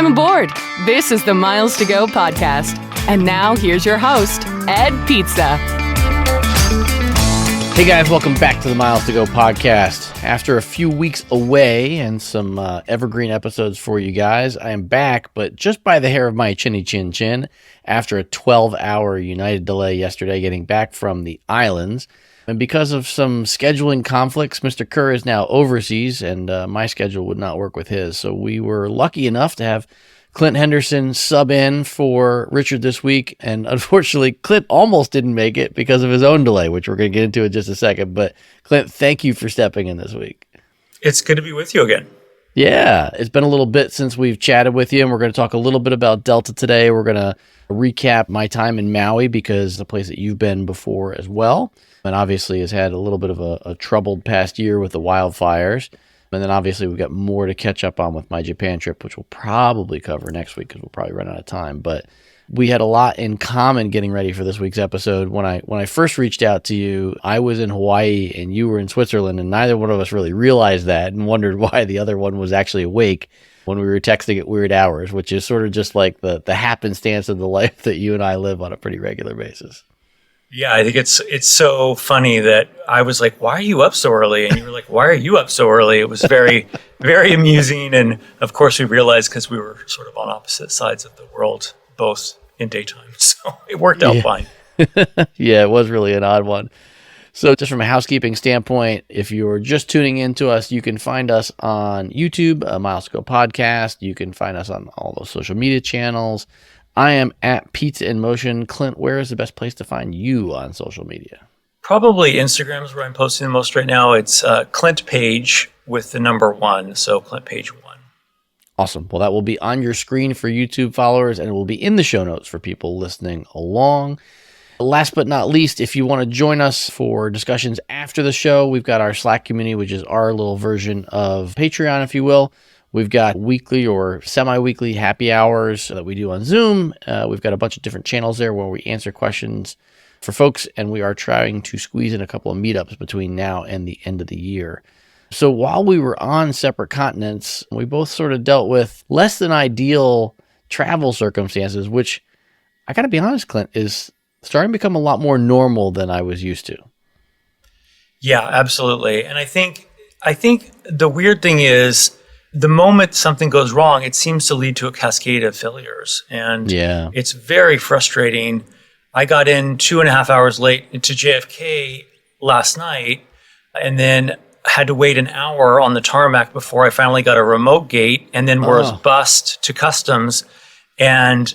Welcome aboard. This is the Miles to Go podcast. And now here's your host, Ed Pizza. Hey guys, welcome back to the Miles to Go podcast. After a few weeks away and some evergreen episodes for you guys, I am back, but just by the hair of my chinny chin chin after a 12-hour United delay yesterday getting back from the islands. And because of some scheduling conflicts, Mr. Kerr is now overseas, and my schedule would not work with his. So we were lucky enough to have Clint Henderson sub in for Richard this week. And unfortunately, Clint almost didn't make it because of his own delay, which we're going to get into in just a second. But Clint, thank you for stepping in this week. It's good to be with you again. Yeah, it's been a little bit since we've chatted with you, and we're going to talk a little bit about Delta today. We're going to recap my time in Maui, because it's a place that you've been before as well, and obviously has had a little bit of a troubled past year with the wildfires. And then obviously we've got more to catch up on with my Japan trip, which we'll probably cover next week because we'll probably run out of time. But we had a lot in common getting ready for this week's episode. When I first reached out to you, I was in Hawaii and you were in Switzerland, and neither one of us really realized that and wondered why the other one was actually awake when we were texting at weird hours, which is sort of just like the happenstance of the life that you and I live on a pretty regular basis. Yeah, I think it's so funny that I was like, why are you up so early? And you were like, why are you up so early? It was very, very amusing. And of course we realized because we were sort of on opposite sides of the world, both in daytime. So it worked out fine. Yeah, it was really an odd one. So just from a housekeeping standpoint, if you're just tuning in to us, you can find us on YouTube, Miles to Go Podcast. You can find us on all those social media channels. I am at Pizza in Motion. Clint, where is the best place to find you on social media? Probably Instagram is where I'm posting the most right now. It's Clint Page with the number 1. So Clint Page 1. Awesome. Well, that will be on your screen for YouTube followers, and it will be in the show notes for people listening along. Last but not least, if you want to join us for discussions after the show, we've got our Slack community, which is our little version of Patreon, if you will. We've got weekly or semi-weekly happy hours that we do on Zoom. We've got a bunch of different channels there where we answer questions for folks, and we are trying to squeeze in a couple of meetups between now and the end of the year. So while we were on separate continents, we both sort of dealt with less than ideal travel circumstances, which I got to be honest, Clint, is starting to become a lot more normal than I was used to. Yeah, absolutely. And I think the weird thing is, the moment something goes wrong, it seems to lead to a cascade of failures. And It's very frustrating. I got in 2.5 hours late into JFK last night, and then had to wait an hour on the tarmac before I finally got a remote gate, and then was bussed to customs. And,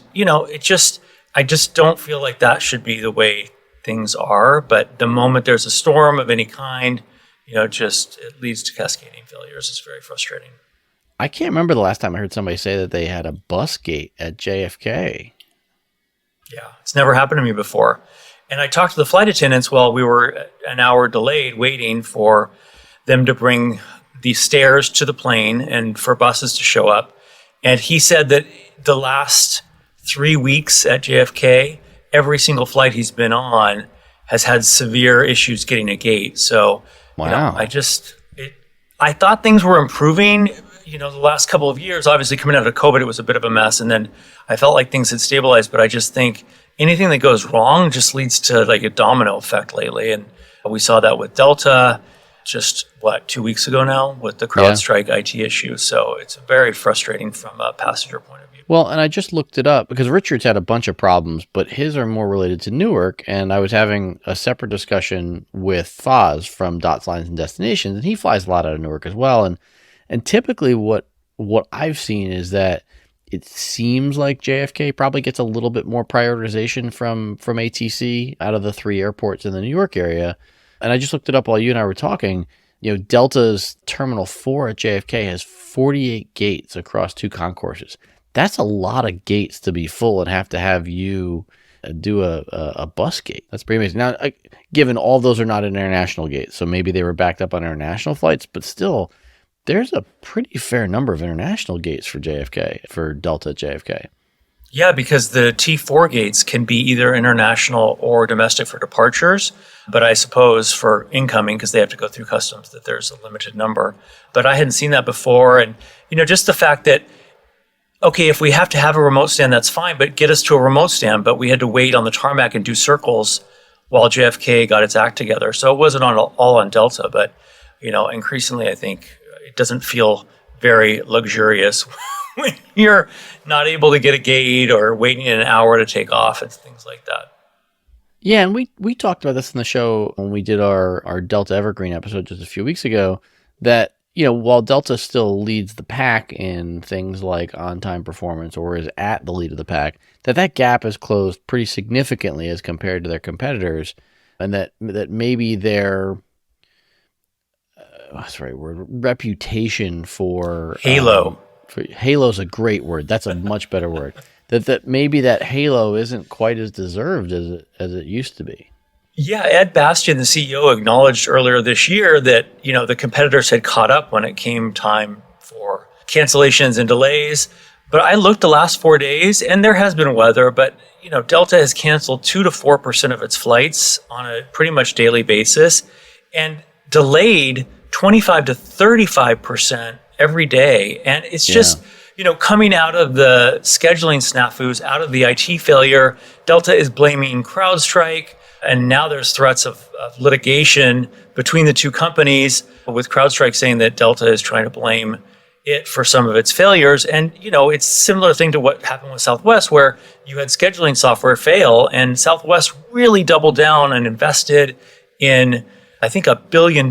I just don't feel like that should be the way things are. But the moment there's a storm of any kind, it leads to cascading failures. It's very frustrating. I can't remember the last time I heard somebody say that they had a bus gate at JFK. Yeah, it's never happened to me before. And I talked to the flight attendants while we were an hour delayed waiting for them to bring the stairs to the plane and for buses to show up. And he said that the last 3 weeks at JFK, every single flight he's been on has had severe issues getting a gate. So, wow. I thought things were improving. The last couple of years, obviously coming out of COVID, it was a bit of a mess. And then I felt like things had stabilized, but I just think anything that goes wrong just leads to like a domino effect lately. And we saw that with Delta just 2 weeks ago now with the CrowdStrike IT issue. So it's very frustrating from a passenger point of view. Well, and I just looked it up because Richard's had a bunch of problems, but his are more related to Newark. And I was having a separate discussion with Foz from Dots, Lines, and Destinations, and he flies a lot out of Newark as well. And typically what I've seen is that it seems like JFK probably gets a little bit more prioritization from ATC out of the 3 airports in the New York area. And I just looked it up while you and I were talking. Delta's Terminal 4 at JFK has 48 gates across 2 concourses. That's a lot of gates to be full and have to have you do a bus gate. That's pretty amazing. Now, given all those are not international gates, so maybe they were backed up on international flights, but still, there's a pretty fair number of international gates for Delta JFK. Yeah, because the T4 gates can be either international or domestic for departures. But I suppose for incoming, because they have to go through customs, that there's a limited number. But I hadn't seen that before. And, just the fact that okay, if we have to have a remote stand, that's fine, but get us to a remote stand. But we had to wait on the tarmac and do circles while JFK got its act together. So it wasn't all on Delta, but increasingly I think it doesn't feel very luxurious when you're not able to get a gate or waiting an hour to take off and things like that. Yeah, and we talked about this in the show when we did our Delta Evergreen episode just a few weeks ago, that while Delta still leads the pack in things like on-time performance or is at the lead of the pack, that gap has closed pretty significantly as compared to their competitors, and that maybe their what's the right word? Reputation for halo. Halo's a great word. That's a much better word. That maybe that halo isn't quite as deserved as it used to be. Yeah, Ed Bastian, the CEO, acknowledged earlier this year that, the competitors had caught up when it came time for cancellations and delays. But I looked the last 4 days, and there has been weather, but, Delta has canceled 2 to 4% of its flights on a pretty much daily basis and delayed 25 to 35% every day. And it's just, coming out of the scheduling snafus, out of the IT failure, Delta is blaming CrowdStrike. And now there's threats of litigation between the two companies, with CrowdStrike saying that Delta is trying to blame it for some of its failures. And, it's a similar thing to what happened with Southwest, where you had scheduling software fail, and Southwest really doubled down and invested in, I think, $1 billion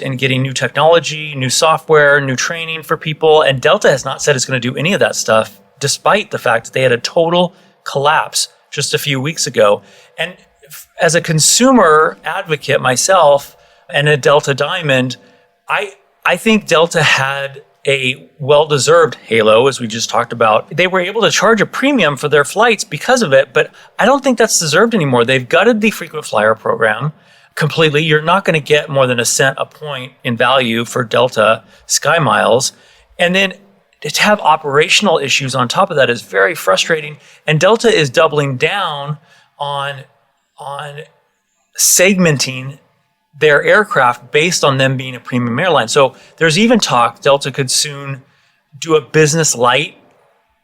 in getting new technology, new software, new training for people. And Delta has not said it's going to do any of that stuff, despite the fact that they had a total collapse just a few weeks ago. And as a consumer advocate myself and a Delta Diamond, I think Delta had a well-deserved halo, as we just talked about. They were able to charge a premium for their flights because of it, but I don't think that's deserved anymore. They've gutted the frequent flyer program completely. You're not going to get more than a cent a point in value for Delta Sky Miles. And then to have operational issues on top of that is very frustrating. And Delta is doubling down on segmenting their aircraft based on them being a premium airline. So there's even talk Delta could soon do a business light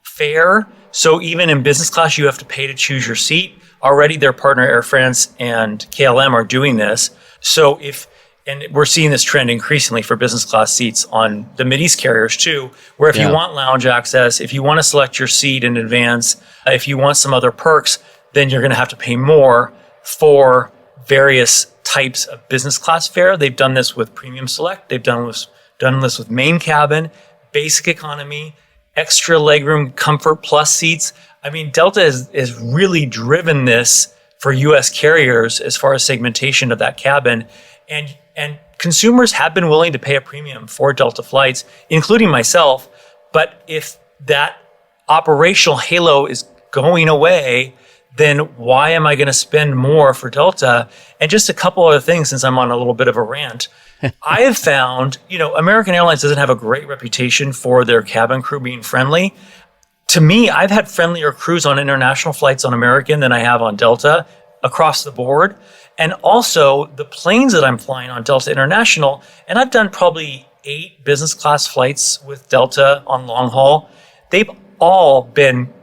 fare. So even in business class, you have to pay to choose your seat. Already their partner Air France and KLM are doing this. So and we're seeing this trend increasingly for business class seats on the Mideast carriers too, where if you want lounge access, if you want to select your seat in advance, if you want some other perks, then you're going to have to pay more for various types of business class fare. They've done this with Premium Select. They've done this with main cabin, basic economy, extra legroom, comfort plus seats. I mean, Delta has really driven this for U.S. carriers as far as segmentation of that cabin. And consumers have been willing to pay a premium for Delta flights, including myself. But if that operational halo is going away, then why am I going to spend more for Delta? And just a couple other things, since I'm on a little bit of a rant. I have found, American Airlines doesn't have a great reputation for their cabin crew being friendly. To me, I've had friendlier crews on international flights on American than I have on Delta across the board. And also the planes that I'm flying on Delta International, and I've done probably 8 business class flights with Delta on long haul. They've all been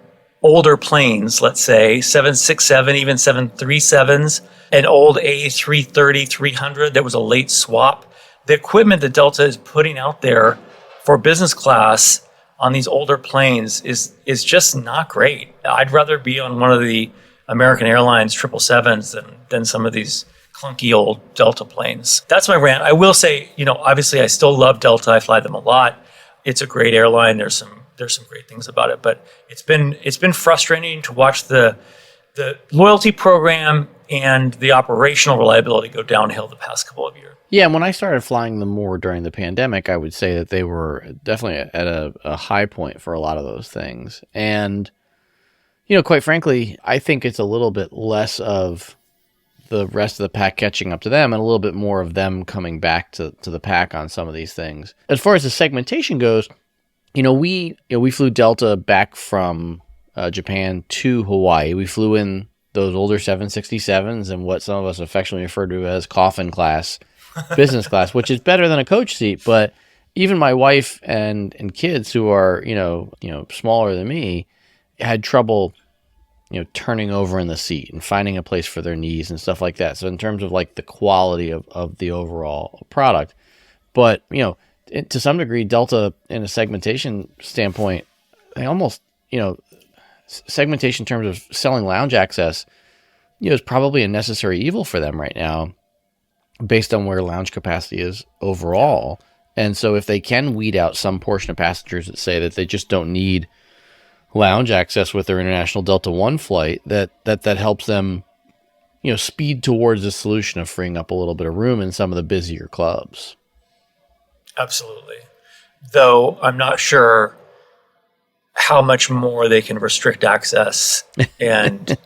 older planes, let's say 767, even 737s, an old A330-300 that was a late swap. The equipment that Delta is putting out there for business class on these older planes is just not great. I'd rather be on one of the American Airlines 777s than some of these clunky old Delta planes. That's my rant. I will say, obviously I still love Delta. I fly them a lot. It's a great airline. There's some great things about it, but it's been frustrating to watch the loyalty program and the operational reliability go downhill the past couple of years. Yeah, when I started flying them more during the pandemic, I would say that they were definitely at a high point for a lot of those things. And, quite frankly, I think it's a little bit less of the rest of the pack catching up to them and a little bit more of them coming back to the pack on some of these things. As far as the segmentation goes, we flew Delta back from Japan to Hawaii. We flew in those older 767s and what some of us affectionately refer to as coffin class, business class, which is better than a coach seat. But even my wife and kids who are, smaller than me had trouble, turning over in the seat and finding a place for their knees and stuff like that. So in terms of like the quality of the overall product, but, to some degree, Delta in a segmentation standpoint, they almost, segmentation in terms of selling lounge access, is probably a necessary evil for them right now based on where lounge capacity is overall. And so if they can weed out some portion of passengers that say that they just don't need lounge access with their international Delta One flight, that helps them, speed towards the solution of freeing up a little bit of room in some of the busier clubs. Absolutely. Though I'm not sure how much more they can restrict access and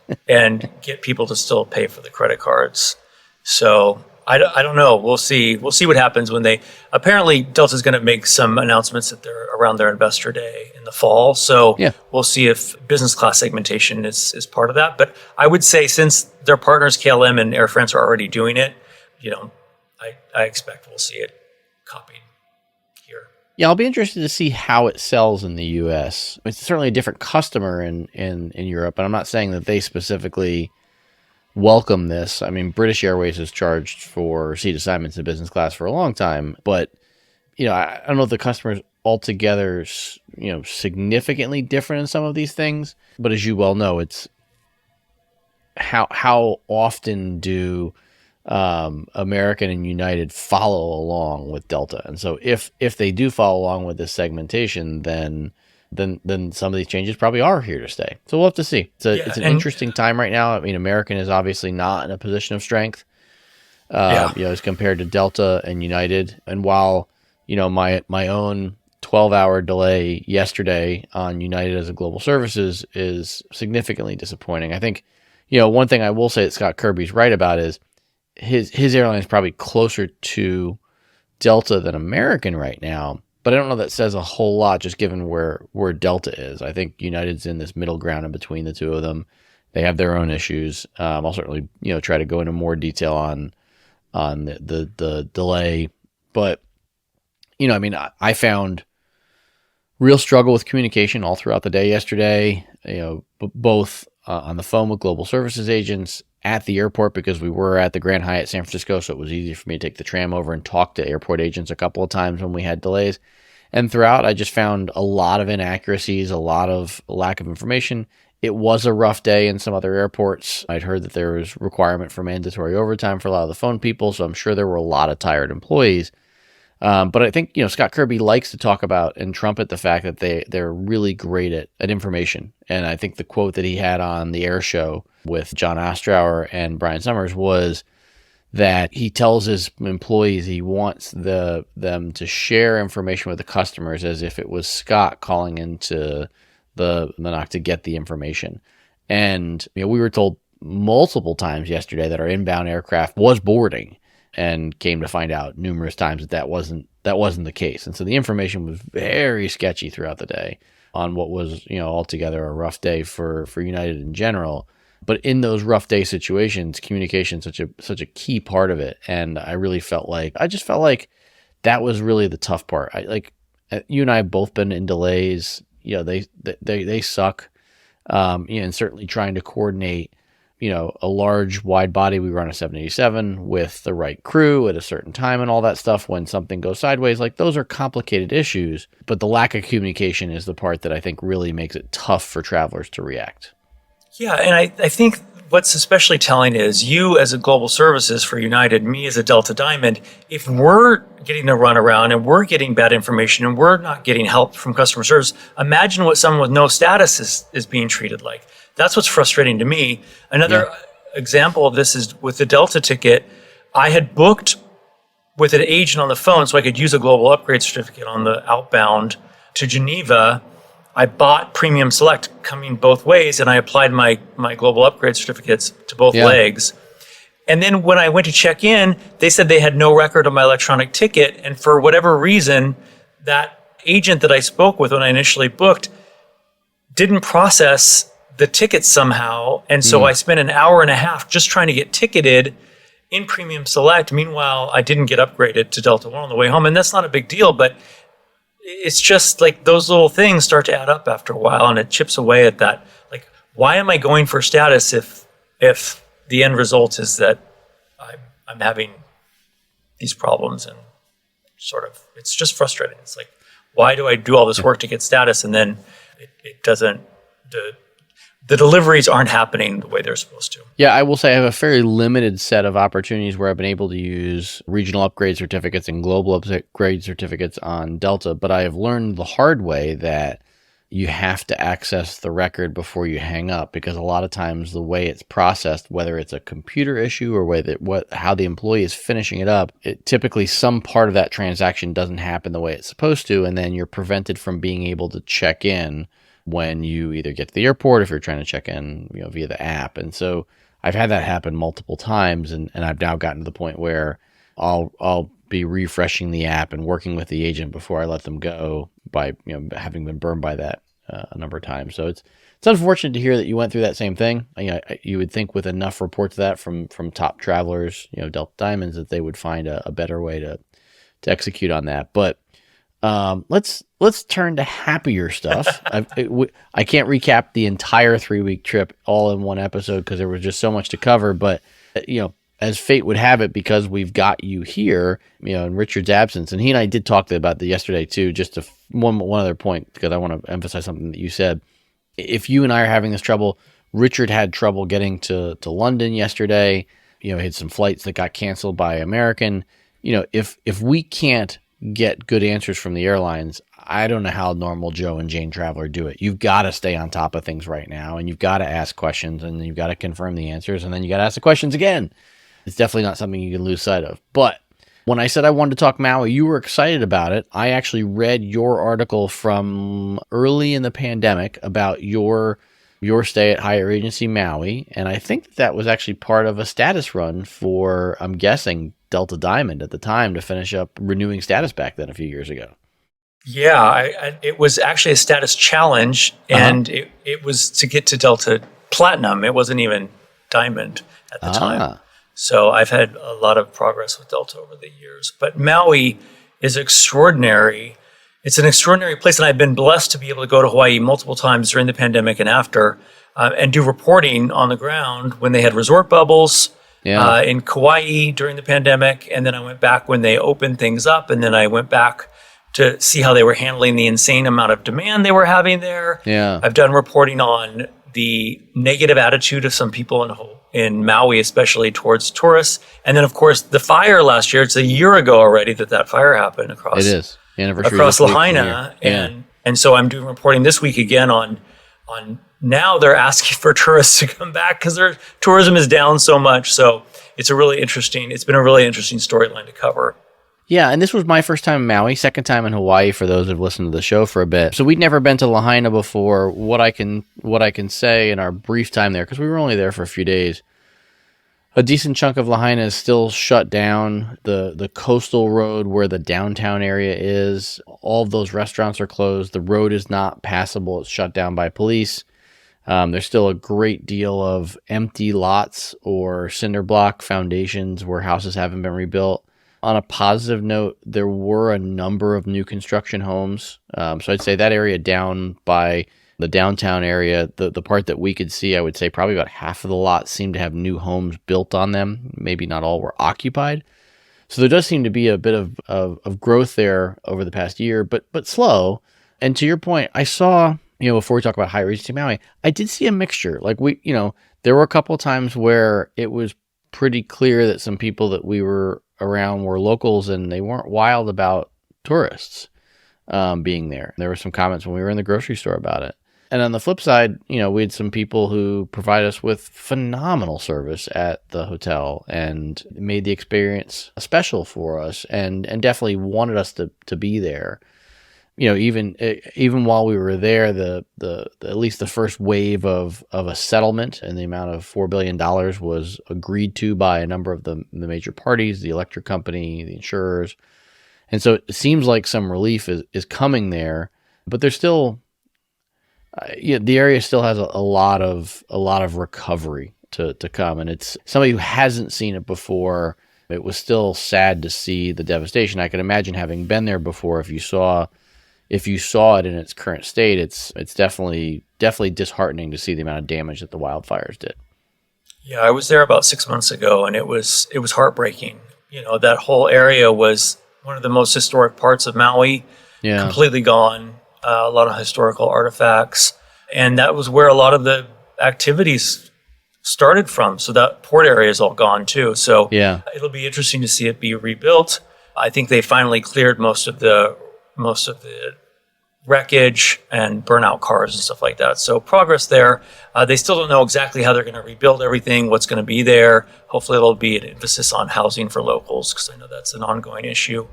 get people to still pay for the credit cards. So I don't know. We'll see. We'll see what happens when they. Apparently, Delta's going to make some announcements around their investor day in the fall. So We'll see if business class segmentation is part of that. But I would say since their partners KLM and Air France are already doing it, I expect we'll see it copied here. Yeah, I'll be interested to see how it sells in the U.S. It's certainly a different customer in Europe, and I'm not saying that they specifically welcome this. I mean, British Airways has charged for seat assignments in business class for a long time, but I don't know if the customer's altogether significantly different in some of these things. But as you well know, it's how often do American and United follow along with Delta, and so if they do follow along with this segmentation, then some of these changes probably are here to stay. So we'll have to see. It's an interesting time right now. I mean, American is obviously not in a position of strength, as compared to Delta and United. And while, my own 12-hour delay yesterday on United as a global services is significantly disappointing. I think, one thing I will say that Scott Kirby's right about is his airline is probably closer to Delta than American right now. But I don't know that says a whole lot just given where Delta is. I think United's in this middle ground in between the two of them. They have their own issues. I'll certainly try to go into more detail on the delay. But I found real struggle with communication all throughout the day yesterday. Both on the phone with global services agents, at the airport because we were at the Grand Hyatt San Francisco, so it was easy for me to take the tram over and talk to airport agents a couple of times when we had delays. And throughout, I just found a lot of inaccuracies, a lot of lack of information. It was a rough day in some other airports. I'd heard that there was requirement for mandatory overtime for a lot of the phone people, so I'm sure there were a lot of tired employees. But I think, Scott Kirby likes to talk about and trumpet the fact that they're really great at information. And I think the quote that he had on the air show with John Ostrower and Brian Summers was that he tells his employees he wants them to share information with the customers as if it was Scott calling into the NOC to get the information. And we were told multiple times yesterday that our inbound aircraft was boarding, and came to find out numerous times that wasn't the case. And so the information was very sketchy throughout the day on what was, altogether a rough day for United in general. But in those rough day situations, communication is such a key part of it. And I just felt like that was really the tough part. You and I have both been in delays. They suck. And certainly trying to coordinate a large wide body. We run a 787 with the right crew at a certain time and all that stuff. When something goes sideways, those are complicated issues, but the lack of communication is the part that I think really makes it tough for travelers to react. Yeah. And I think what's especially telling is you as a global services for United, me as a Delta Diamond, if we're getting the runaround and we're getting bad information and we're not getting help from customer service, imagine what someone with no status is being treated like. That's what's frustrating to me. Another example of this is with the Delta ticket. I had booked with an agent on the phone so I could use a global upgrade certificate on the outbound to Geneva. I bought Premium Select coming both ways, and I applied my global upgrade certificates to both legs. And then when I went to check in, they said they had no record of my electronic ticket. And for whatever reason, that agent that I spoke with when I initially booked didn't process the ticket somehow. And so I spent an hour and a half just trying to get ticketed in Premium Select. Meanwhile, I didn't get upgraded to Delta One on the way home. And that's not a big deal, but it's just like those little things start to add up after a while, and it chips away at that. Like, why am I going for status if the end result is that I'm having these problems, and sort of, it's just frustrating. It's like, why do I do all this work to get status, and then it doesn't, the deliveries aren't happening the way they're supposed to. Yeah, I will say I have a fairly limited set of opportunities where I've been able to use regional upgrade certificates and global upgrade certificates on Delta, but I have learned the hard way that you have to access the record before you hang up, because a lot of times the way it's processed, whether it's a computer issue or how the employee is finishing it up, typically some part of that transaction doesn't happen the way it's supposed to, and then you're prevented from being able to check in when you either get to the airport, if you're trying to check in, via the app. And so I've had that happen multiple times, and I've now gotten to the point where I'll be refreshing the app and working with the agent before I let them go by having been burned by that a number of times. So it's unfortunate to hear that you went through that same thing. You would think with enough reports of that from top travelers, Delta Diamonds, that they would find a better way to execute on that. But let's turn to happier stuff. I can't recap the entire 3-week trip all in one episode because there was just so much to cover. But as fate would have it, because we've got you here, in Richard's absence, and he and I did talk about that yesterday too. Just one other point, because I want to emphasize something that you said. If you and I are having this trouble, Richard had trouble getting to London yesterday. He had some flights that got canceled by American. If we can't get good answers from the airlines, I don't know how normal Joe and Jane Traveler do it. You've got to stay on top of things right now, and you've got to ask questions, and then you've got to confirm the answers, and then you got to ask the questions again. It's definitely not something you can lose sight of. But when I said I wanted to talk Maui, you were excited about it. I actually read your article from early in the pandemic about your stay at Hyatt Regency Maui, and I think that was actually part of a status run for, I'm guessing, Delta Diamond at the time to finish up renewing status back then a few years ago. Yeah, it was actually a status challenge, and it was to get to Delta Platinum. It wasn't even Diamond at the time. So I've had a lot of progress with Delta over the years. But Maui is extraordinary. It's an extraordinary place, and I've been blessed to be able to go to Hawaii multiple times during the pandemic and after, and do reporting on the ground when they had resort bubbles in Kauai during the pandemic. And then I went back when they opened things up, and then I went back to see how they were handling the insane amount of demand they were having there. Yeah. I've done reporting on the negative attitude of some people in Maui, especially towards tourists. And then, of course, the fire last year. It's a year ago already that fire happened across. It is. Across Lahaina. And so I'm doing reporting this week again on now they're asking for tourists to come back because their tourism is down so much. So it's been a really interesting storyline to cover. Yeah, and this was my first time in Maui, second time in Hawaii for those who've listened to the show for a bit. So we'd never been to Lahaina before. What I can say in our brief time there, because we were only there for a few days, a decent chunk of Lahaina is still shut down. The coastal road where the downtown area is, all of those restaurants are closed. The road is not passable. It's shut down by police. There's still a great deal of empty lots or cinder block foundations where houses haven't been rebuilt. On a positive note, there were a number of new construction homes. So I'd say that area down by the downtown area, the part that we could see, I would say probably about half of the lots seemed to have new homes built on them. Maybe not all were occupied. So there does seem to be a bit of growth there over the past year, but slow. And to your point, I saw, before we talk about Hyatt Regency Maui, I did see a mixture. Like there were a couple of times where it was pretty clear that some people that we were around were locals and they weren't wild about tourists being there. There were some comments when we were in the grocery store about it. And on the flip side, we had some people who provided us with phenomenal service at the hotel and made the experience special for us and definitely wanted us to be there. Even while we were there, the at least the first wave of a settlement and the amount of $4 billion was agreed to by a number of the major parties, the electric company, the insurers. And so it seems like some relief is coming there, but there's still, the area still has a lot of recovery to come. And it's somebody who hasn't seen it before. It was still sad to see the devastation. I can imagine having been there before, if you saw, if you saw it in its current state, it's definitely disheartening to see the amount of damage that the wildfires did. Yeah, I was there about 6 months ago, and it was heartbreaking. That whole area was one of the most historic parts of Maui, completely gone. A lot of historical artifacts, and that was where a lot of the activities started from. So that port area is all gone too. So it'll be interesting to see it be rebuilt. I think they finally cleared most of the wreckage and burnout cars and stuff like that. So progress there. They still don't know exactly how they're going to rebuild everything, what's going to be there. Hopefully it'll be an emphasis on housing for locals, because I know that's an ongoing issue.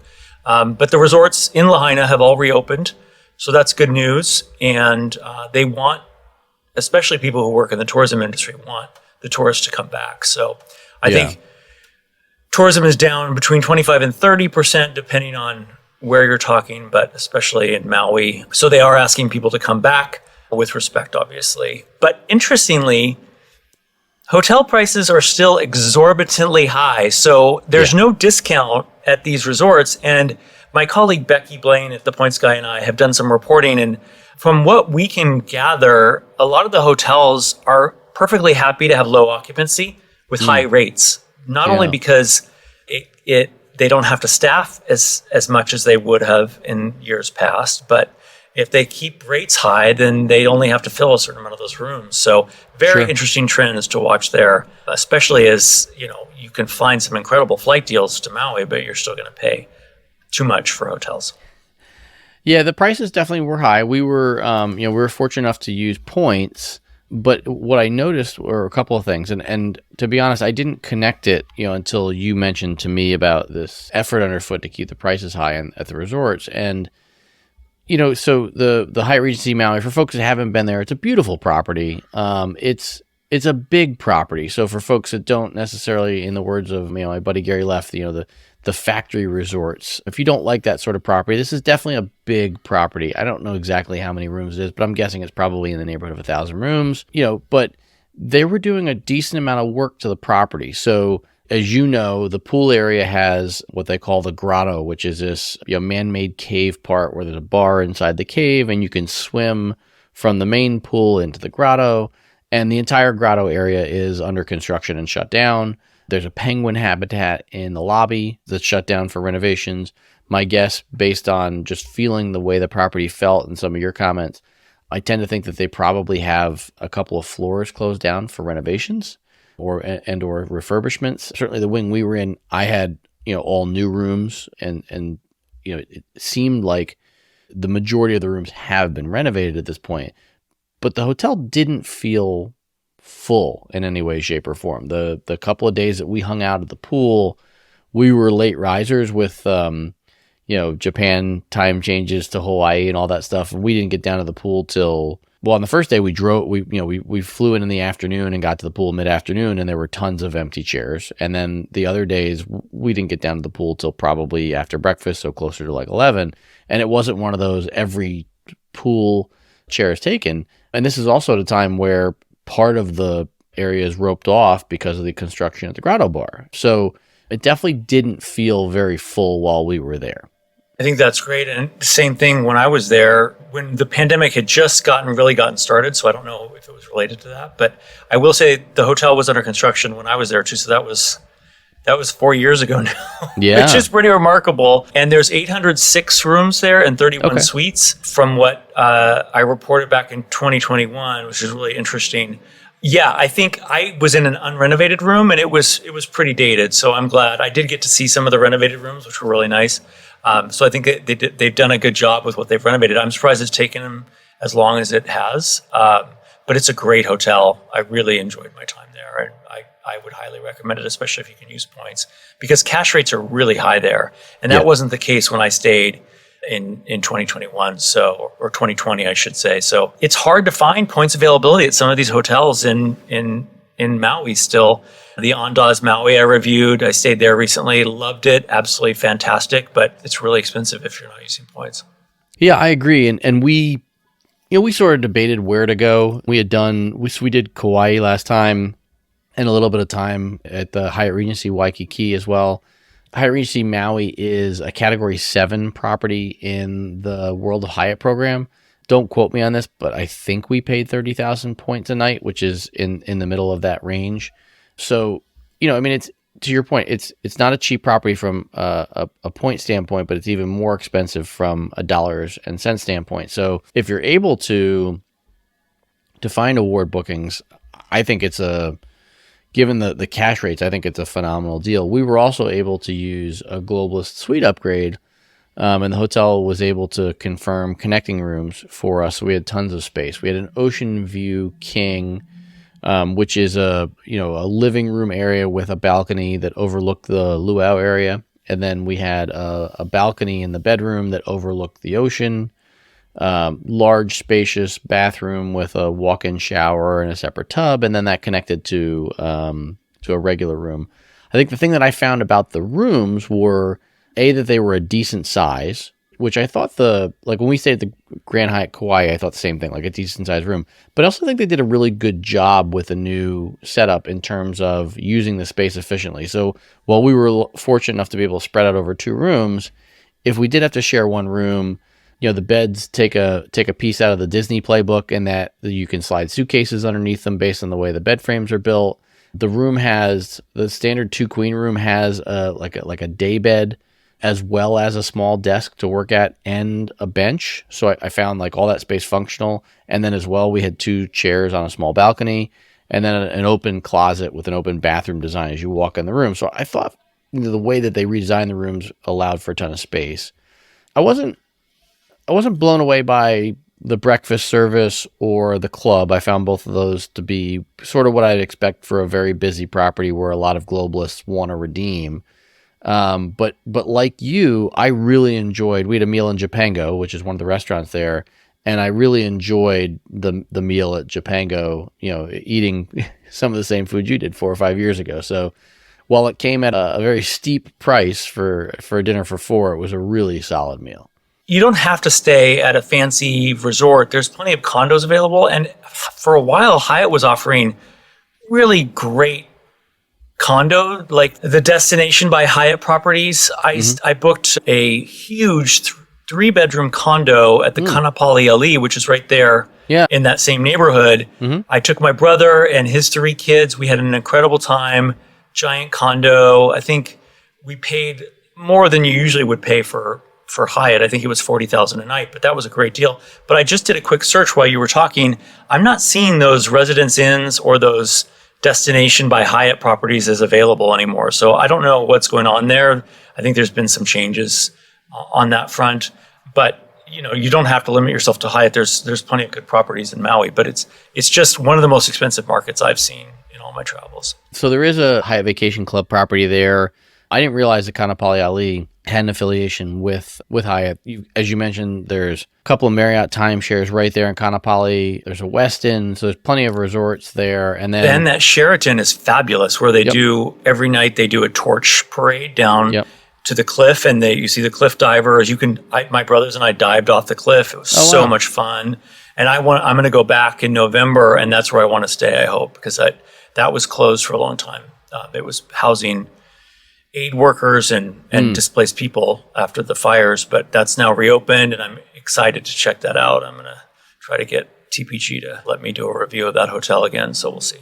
But the resorts in Lahaina have all reopened. So that's good news. And they want, especially people who work in the tourism industry, want the tourists to come back. So I think tourism is down between 25 and 30%, depending on where you're talking, but especially in Maui. So they are asking people to come back with respect, obviously. But interestingly, hotel prices are still exorbitantly high. So there's no discount at these resorts. And my colleague Becky Blaine at The Points Guy and I have done some reporting. And from what we can gather, a lot of the hotels are perfectly happy to have low occupancy with high rates. Not only because they don't have to staff as much as they would have in years past, but if they keep rates high, then they only have to fill a certain amount of those rooms. So very interesting trends to watch there, especially as, you can find some incredible flight deals to Maui, but you're still going to pay too much for hotels. Yeah, the prices definitely were high. We were, we were fortunate enough to use points, but what I noticed were a couple of things. And to be honest, I didn't connect it, until you mentioned to me about this effort underfoot to keep the prices high at the resorts. And, so the Hyatt Regency Maui, for folks that haven't been there, it's a beautiful property. It's a big property. So for folks that don't necessarily, in the words of my buddy Gary Leff, the factory resorts, if you don't like that sort of property, this is definitely a big property. I don't know exactly how many rooms it is, but I'm guessing it's probably in the neighborhood of 1,000 rooms. But they were doing a decent amount of work to the property. So as you know, the pool area has what they call the grotto, which is this man-made cave part where there's a bar inside the cave and you can swim from the main pool into the grotto. And the entire grotto area is under construction and shut down. There's a penguin habitat in the lobby that's shut down for renovations. My guess, based on just feeling the way the property felt and some of your comments, I tend to think that they probably have a couple of floors closed down for renovations or refurbishments. Certainly the wing we were in, I had, all new rooms and it seemed like the majority of the rooms have been renovated at this point, but the hotel didn't feel full in any way, shape, or form. The couple of days that we hung out at the pool, we were late risers with Japan time changes to Hawaii and all that stuff, and we didn't get down to the pool till on the first day we flew in the afternoon and got to the pool mid-afternoon, and there were tons of empty chairs. And then the other days we didn't get down to the pool till probably after breakfast, so closer to like 11, and it wasn't one of those every pool chair is taken. And this is also at a time where part of the area is roped off because of the construction at the grotto bar. So it definitely didn't feel very full while we were there. I think that's great. And the same thing when I was there, when the pandemic had just gotten started. So I don't know if it was related to that, but I will say the hotel was under construction when I was there too. So that was 4 years ago now, which is pretty remarkable. And there's 806 rooms there and 31 suites from what I reported back in 2021, which is really interesting. Yeah, I think I was in an unrenovated room and it was pretty dated. So I'm glad I did get to see some of the renovated rooms, which were really nice. So I think they've done a good job with what they've renovated. I'm surprised it's taken them as long as it has. But it's a great hotel. I really enjoyed my time there. And I would highly recommend it, especially if you can use points, because cash rates are really high there. And that wasn't the case when I stayed in 2021, or 2020, I should say. So it's hard to find points availability at some of these hotels in Maui still. The Andaz Maui I reviewed, I stayed there recently, loved it, absolutely fantastic, but it's really expensive if you're not using points. Yeah, I agree. And we sort of debated where to go. We did Kauai last time, and a little bit of time at the Hyatt Regency Waikiki as well. Hyatt Regency Maui is a Category 7 property in the World of Hyatt program. Don't quote me on this, but I think we paid 30,000 points a night, which is in the middle of that range. So, I mean, it's to your point, it's not a cheap property from a point standpoint, but it's even more expensive from a dollars and cents standpoint. So if you're able to find award bookings, I think given the cash rates, I think it's a phenomenal deal. We were also able to use a Globalist suite upgrade, and the hotel was able to confirm connecting rooms for us. So we had tons of space. We had an Ocean View King, which is a living room area with a balcony that overlooked the luau area, and then we had a balcony in the bedroom that overlooked the ocean. Large, spacious bathroom with a walk-in shower and a separate tub, and then that connected to a regular room. I think the thing that I found about the rooms were, that they were a decent size, which I thought when we stayed at the Grand Hyatt Kauai, I thought the same thing, like a decent sized room. But I also think they did a really good job with the new setup in terms of using the space efficiently. So while we were fortunate enough to be able to spread out over 2 rooms, if we did have to share one room, the beds take a piece out of the Disney playbook, and that you can slide suitcases underneath them based on the way the bed frames are built. The room has the standard 2-queen room has like a day bed, as well as a small desk to work at and a bench. So I found like all that space functional. And then as well, we had 2 chairs on a small balcony, and then an open closet with an open bathroom design as you walk in the room. So I thought the way that they redesigned the rooms allowed for a ton of space. I wasn't blown away by the breakfast service or the club. I found both of those to be sort of what I'd expect for a very busy property where a lot of globalists want to redeem. But like you, I really enjoyed, we had a meal in Japango, which is one of the restaurants there. And I really enjoyed the meal at Japango, eating some of the same food you did 4 or 5 years ago. So while it came at a very steep price for a dinner for 4, it was a really solid meal. You don't have to stay at a fancy resort. There's plenty of condos available. And for a while, Hyatt was offering really great condo, like the Destination by Hyatt properties. I booked a huge 3-bedroom condo at the Kopali Bay, which is right there in that same neighborhood. I took my brother and his 3 kids. We had an incredible time. Giant condo. I think we paid more than you usually would pay for Hyatt. I think it was $40,000 a night, but that was a great deal. But I just did a quick search while you were talking. I'm not seeing those Residence Inns or those Destination by Hyatt properties as available anymore. So I don't know what's going on there. I think there's been some changes on that front, but you don't have to limit yourself to Hyatt. There's plenty of good properties in Maui, but it's just one of the most expensive markets I've seen in all my travels. So there is a Hyatt Vacation Club property there. I didn't realize that Kopali Bay had an affiliation with Hyatt. As you mentioned, there's a couple of Marriott timeshares right there in Kopali. There's a Westin, so there's plenty of resorts there. And then that Sheraton is fabulous, where they do every night they do a torch parade down to the cliff, and you see the cliff divers. My brothers and I dived off the cliff. It was so much fun. And I'm going to go back in November, and that's where I want to stay, I hope, because that was closed for a long time. It was housing aid workers and displaced people after the fires, but that's now reopened, and I'm excited to check that out. I'm going to try to get TPG to let me do a review of that hotel again, so we'll see.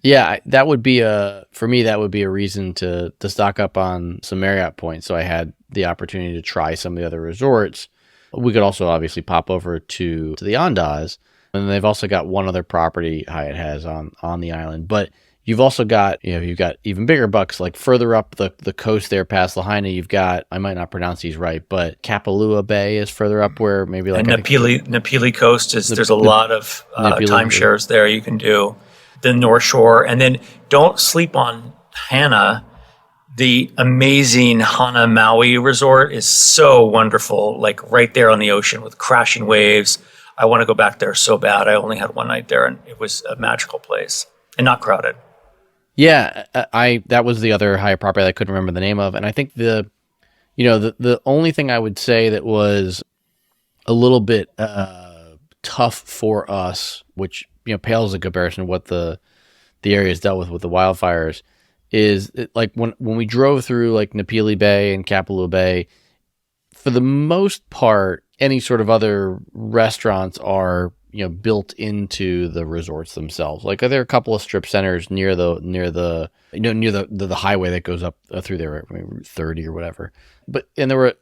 Yeah, that would be a reason to stock up on some Marriott points, so I had the opportunity to try some of the other resorts. We could also obviously pop over to the Andaz, and they've also got one other property Hyatt has on the island, but you've also got, you've got even bigger bucks, like further up the coast there past Lahaina, you've got, I might not pronounce these right, but Kapalua Bay is further up where maybe like... And Napili Coast there's a lot of timeshares there you can do. The North Shore, and then don't sleep on Hana. The amazing Hana Maui resort is so wonderful, like right there on the ocean with crashing waves. I want to go back there so bad. I only had one night there, and it was a magical place and not crowded. Yeah, that was the other Hyatt property that I couldn't remember the name of, and I think the only thing I would say that was a little bit tough for us, which pales in comparison to what the area has dealt with the wildfires, like when we drove through like Napili Bay and Kapalua Bay, for the most part, any sort of other restaurants are, built into the resorts themselves. Like there are a couple of strip centers near the highway that goes up through there, Route 30 or whatever. And there were,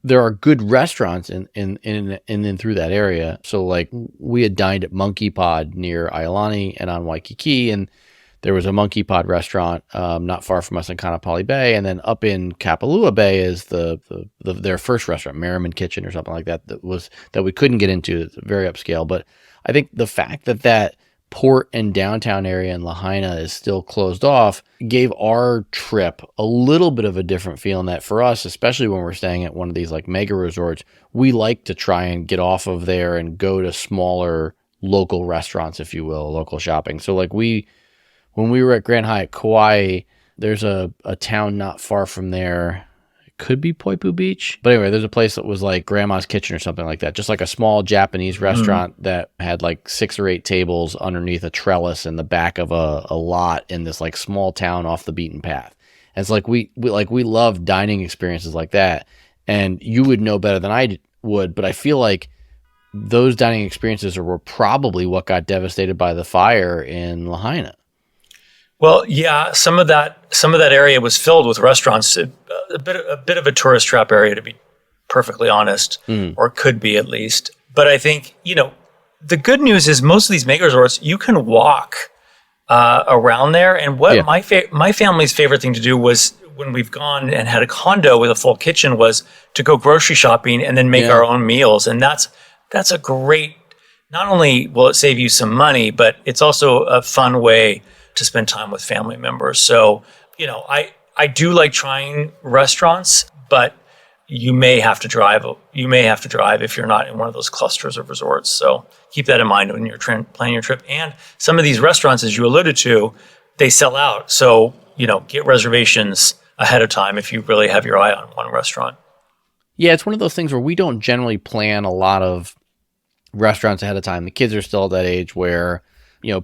there are good restaurants in through that area. So like we had dined at Monkey Pod near Iolani and on Waikiki, and there was a Monkey Pod restaurant not far from us in Kopali Bay, and then up in Kapalua Bay is their first restaurant, Merriman Kitchen or something like that, that we couldn't get into. It's very upscale, but I think the fact that port and downtown area in Lahaina is still closed off gave our trip a little bit of a different feeling. That for us, especially when we're staying at one of these like mega resorts, we like to try and get off of there and go to smaller local restaurants, if you will, local shopping. So like when we were at Grand Hyatt Kauai, there's a town not far from there. It could be Poipu Beach. But anyway, there's a place that was like Grandma's Kitchen or something like that. Just like a small Japanese restaurant that had like 6 or 8 tables underneath a trellis in the back of a lot in this like small town off the beaten path. And it's like we love dining experiences like that. And you would know better than I would, but I feel like those dining experiences were probably what got devastated by the fire in Lahaina. Well, yeah, some of that area was filled with restaurants, a bit of a tourist trap area, to be perfectly honest, or could be at least. But I think, the good news is most of these mega resorts, you can walk around there. And what my family's favorite thing to do was, when we've gone and had a condo with a full kitchen, was to go grocery shopping and then make our own meals. And that's a great, not only will it save you some money, but it's also a fun way to spend time with family members. So, I do like trying restaurants, but you may have to drive. You may have to drive if you're not in one of those clusters of resorts. So keep that in mind when you're planning your trip. And some of these restaurants, as you alluded to, they sell out. So, get reservations ahead of time if you really have your eye on one restaurant. Yeah, it's one of those things where we don't generally plan a lot of restaurants ahead of time. The kids are still at that age where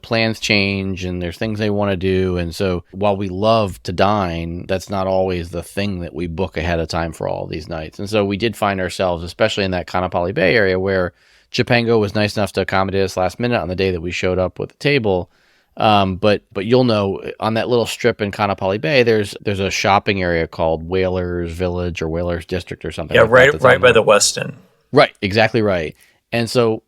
plans change and there's things they want to do. And so while we love to dine, that's not always the thing that we book ahead of time for all of these nights. And so we did find ourselves, especially in that Kopali Bay area, where Japango was nice enough to accommodate us last minute on the day that we showed up with the table. But you'll know on that little strip in Kopali Bay, there's a shopping area called Whalers Village or Whalers District or something. Yeah, right by the Westin. Right, exactly right. And so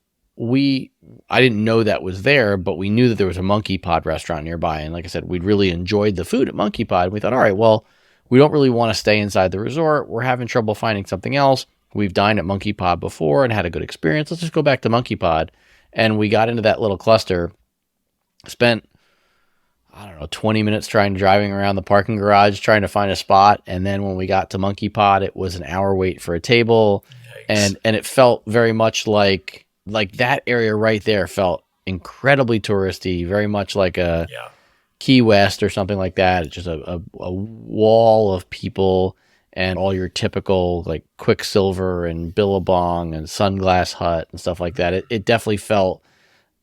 I didn't know that was there, but we knew that there was a Monkey Pod restaurant nearby. And like I said, we'd really enjoyed the food at Monkey Pod. And we thought, all right, well, we don't really want to stay inside the resort. We're having trouble finding something else. We've dined at Monkey Pod before and had a good experience. Let's just go back to Monkey Pod. And we got into that little cluster, spent, 20 minutes driving around the parking garage, trying to find a spot. And then when we got to Monkey Pod, it was an hour wait for a table. Yikes. And it felt very much like that area right there felt incredibly touristy, very much like a Key West or something like that. It's just a wall of people and all your typical like Quicksilver and Billabong and Sunglass Hut and stuff like that. It definitely felt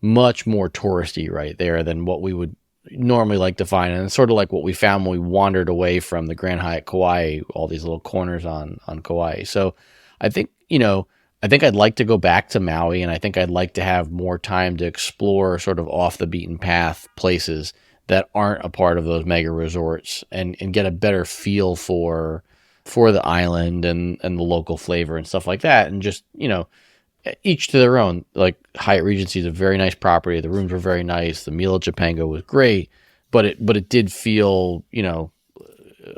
much more touristy right there than what we would normally like to find. And it's sort of like what we found when we wandered away from the Grand Hyatt Kauai, all these little corners on Kauai. So I think, I'd like to go back to Maui, and I think I'd like to have more time to explore sort of off the beaten path places that aren't a part of those mega resorts and get a better feel for the island and the local flavor and stuff like that. And just, each to their own. Like Hyatt Regency is a very nice property. The rooms were very nice. The meal at Japango was great, but it did feel,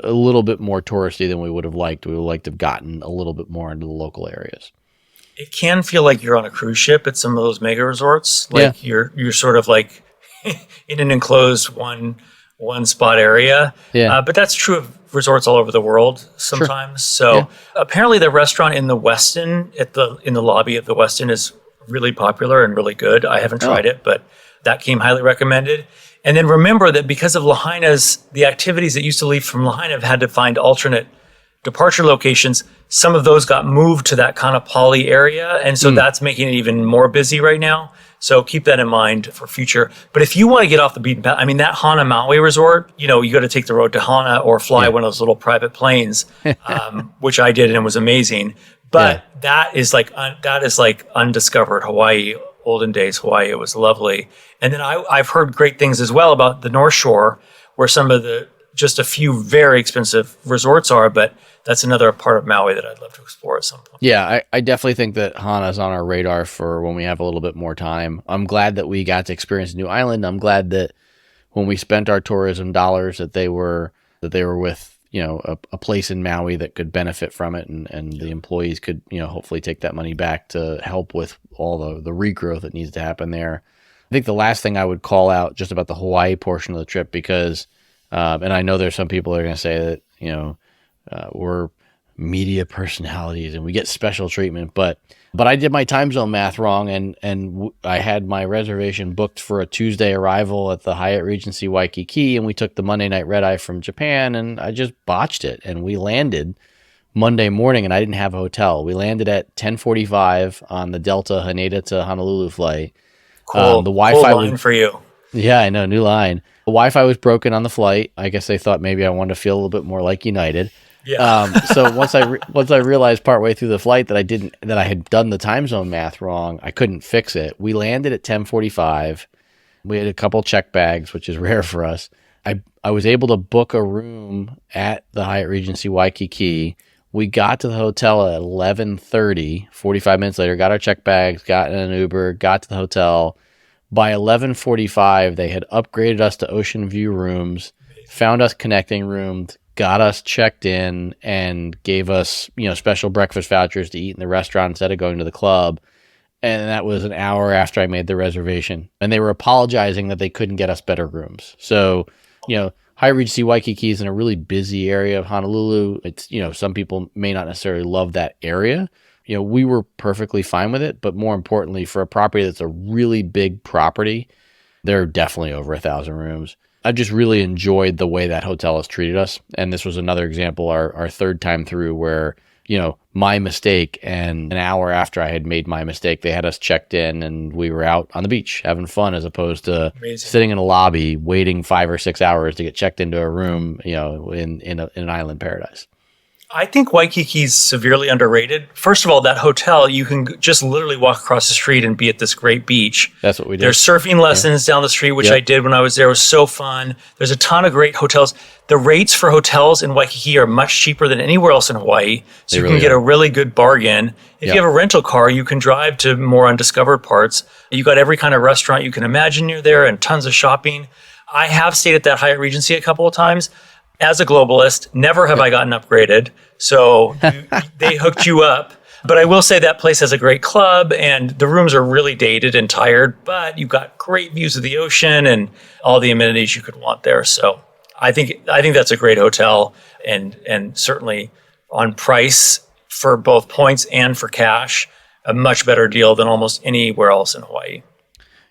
a little bit more touristy than we would have liked. We would have liked to have gotten a little bit more into the local areas. It can feel like you're on a cruise ship at some of those mega resorts. Like you're sort of like in an enclosed one spot area. Yeah. But that's true of resorts all over the world sometimes. Sure. So apparently the restaurant in the Westin, in the lobby of the Westin, is really popular and really good. I haven't tried it, but that came highly recommended. And then remember that because of the activities that used to leave from Lahaina have had to find alternate departure locations, some of those got moved to that Kopali area. And so that's making it even more busy right now. So keep that in mind for future. But if you want to get off the beaten path, I mean, that Hana Maui resort, you got to take the road to Hana or fly one of those little private planes, which I did and it was amazing. But that is like undiscovered Hawaii, olden days Hawaii. It was lovely. And then I've heard great things as well about the North Shore, where some of just a few very expensive resorts are, but that's another part of Maui that I'd love to explore at some point. Yeah, I definitely think that Hana's on our radar for when we have a little bit more time. I'm glad that we got to experience a new island. I'm glad that when we spent our tourism dollars that they were with, a place in Maui that could benefit from it, and the employees could, hopefully take that money back to help with all the regrowth that needs to happen there. I think the last thing I would call out just about the Hawaii portion of the trip, because and I know there's some people that are going to say that, we're media personalities and we get special treatment, but I did my time zone math wrong, and I had my reservation booked for a Tuesday arrival at the Hyatt Regency Waikiki, and we took the Monday night red eye from Japan, and I just botched it, and we landed Monday morning, and I didn't have a hotel. We landed at 10:45 on the Delta Haneda to Honolulu flight. Cool. The Wi-Fi cool line for you. Yeah, I know, new line. The Wi-Fi was broken on the flight. I guess they thought maybe I wanted to feel a little bit more like United. Yeah. So once I realized partway through the flight that I had done the time zone math wrong, I couldn't fix it. We landed at 10:45. We had a couple check bags, which is rare for us. I was able to book a room at the Hyatt Regency Waikiki. We got to the hotel at 11:30, 45 minutes later, got our check bags, got in an Uber, got to the hotel. By 11:45, they had upgraded us to ocean view rooms, found us connecting rooms, got us checked in, and gave us, special breakfast vouchers to eat in the restaurant instead of going to the club. And that was an hour after I made the reservation. And they were apologizing that they couldn't get us better rooms. So, Hyatt Regency Waikiki is in a really busy area of Honolulu. It's, some people may not necessarily love that area. We were perfectly fine with it, but more importantly, for a property that's a really big property, there are definitely over 1,000 rooms. I just really enjoyed the way that hotel has treated us. And this was another example, our third time through, where, my mistake, and an hour after I had made my mistake, they had us checked in and we were out on the beach having fun, as opposed to sitting in a lobby waiting 5 or 6 hours to get checked into a room, in an island paradise. I think Waikiki's severely underrated. First of all, that hotel, you can just literally walk across the street and be at this great beach. That's what we did. There's surfing lessons down the street, which I did when I was there. It was so fun. There's a ton of great hotels. The rates for hotels in Waikiki are much cheaper than anywhere else in Hawaii. So you can get a really good bargain. If you have a rental car, you can drive to more undiscovered parts. You got every kind of restaurant you can imagine near there, and tons of shopping. I have stayed at that Hyatt Regency a couple of times. As a globalist, never have I gotten upgraded. So they hooked you up. But I will say that place has a great club, and the rooms are really dated and tired, but you've got great views of the ocean and all the amenities you could want there. So I think that's a great hotel, and certainly on price for both points and for cash, a much better deal than almost anywhere else in Hawaii.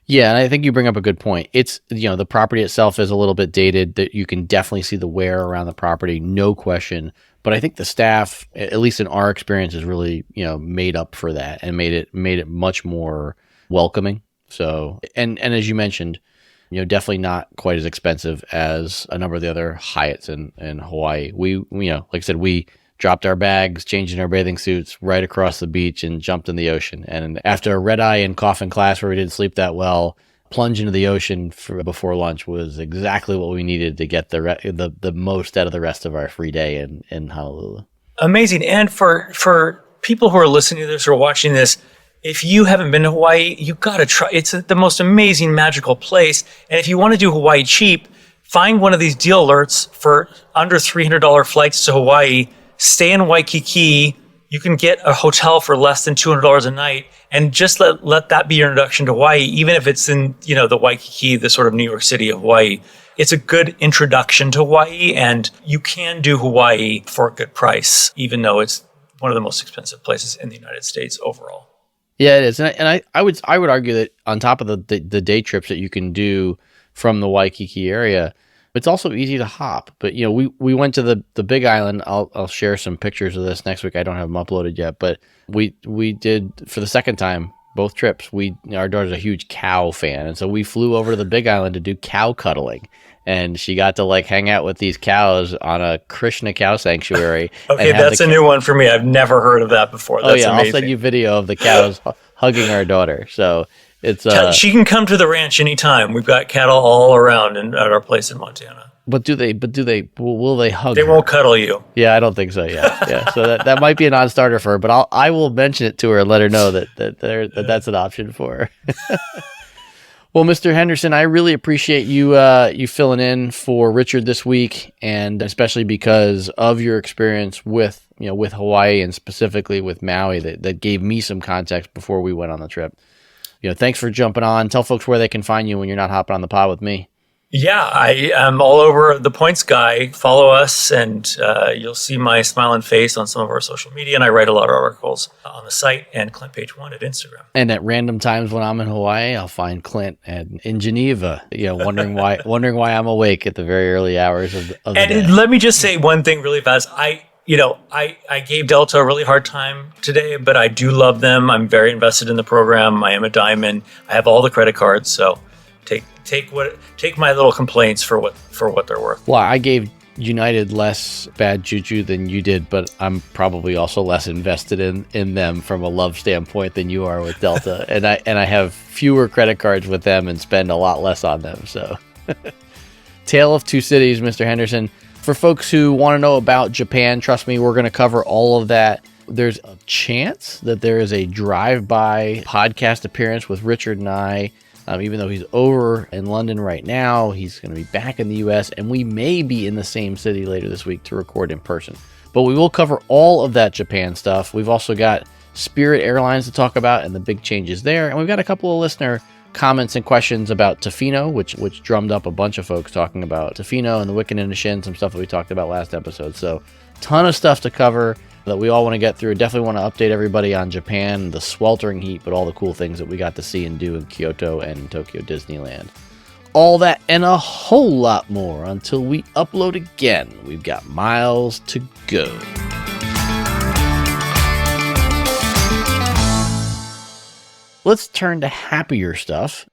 Yeah, and I think you bring up a good point. It's, the property itself is a little bit dated, that you can definitely see the wear around the property, no question. But I think the staff, at least in our experience, has really, made up for that and made it much more welcoming. So, and as you mentioned, definitely not quite as expensive as a number of the other Hyatts in Hawaii. We like I said, we dropped our bags, changed in our bathing suits right across the beach, and jumped in the ocean. And after a red eye and cough in class where we didn't sleep that well, plunge into the ocean before lunch was exactly what we needed to get the most out of the rest of our free day in Honolulu. Amazing. And for people who are listening to this or watching this, if you haven't been to Hawaii, you got to try. It's the most amazing, magical place. And if you want to do Hawaii cheap, find one of these deal alerts for under $300 flights to Hawaii. Stay in Waikiki. You can get a hotel for less than $200 a night, and just let that be your introduction to Hawaii, even if it's in, the Waikiki, the sort of New York City of Hawaii. It's a good introduction to Hawaii, and you can do Hawaii for a good price, even though it's one of the most expensive places in the United States overall. Yeah, it is. And I would argue that on top of the day trips that you can do from the Waikiki area, It's also easy to hop. But, we went to the Big Island. I'll share some pictures of this next week. I don't have them uploaded yet. But we did, for the second time, both trips, our daughter's a huge cow fan. And so we flew over to the Big Island to do cow cuddling. And she got to hang out with these cows on a Krishna cow sanctuary. Okay, that's a new one for me. I've never heard of that before. That's amazing. I'll send you video of the cows hugging our daughter. So it's she can come to the ranch anytime. We've got cattle all around at our place in Montana. But will they hug? They won't cuddle you. Yeah, I don't think so. Yeah. So that might be a non-starter for her, but I will mention it to her and let her know that that's an option for her. Well, Mr. Henderson, I really appreciate you filling in for Richard this week, and especially because of your experience with Hawaii and specifically with Maui that gave me some context before we went on the trip. Thanks for jumping on. Tell folks where they can find you when you're not hopping on the pod with me. Yeah, I am all over the Points Guy. Follow us, and you'll see my smiling face on some of our social media. And I write a lot of articles on the site and Clint Page One at Instagram. And at random times when I'm in Hawaii, I'll find Clint in Geneva, wondering why I'm awake at the very early hours of the day. And let me just say one thing really fast. I gave Delta a really hard time today, but I do love them. I'm very invested in the program. I am a diamond. I have all the credit cards, so take my little complaints for what they're worth. Well, I gave United less bad juju than you did, but I'm probably also less invested in them from a love standpoint than you are with Delta. and I have fewer credit cards with them and spend a lot less on them. So Tale of Two Cities, Mr. Henderson. For folks who want to know about Japan, trust me, we're going to cover all of that. There's a chance that there is a drive-by podcast appearance with Richard and I. Even though he's over in London right now, he's going to be back in the U.S., and we may be in the same city later this week to record in person. But we will cover all of that Japan stuff. We've also got Spirit Airlines to talk about and the big changes there. And we've got a couple of listener comments and questions about Tofino, which drummed up a bunch of folks talking about Tofino and the Wiccan and the Shin, some stuff that we talked about last episode. So ton of stuff to cover that we all want to get through. Definitely want to update everybody on Japan, the sweltering heat, but all the cool things that we got to see and do in Kyoto and Tokyo Disneyland. All that and a whole lot more until we upload again. We've got miles to go. Let's turn to happier stuff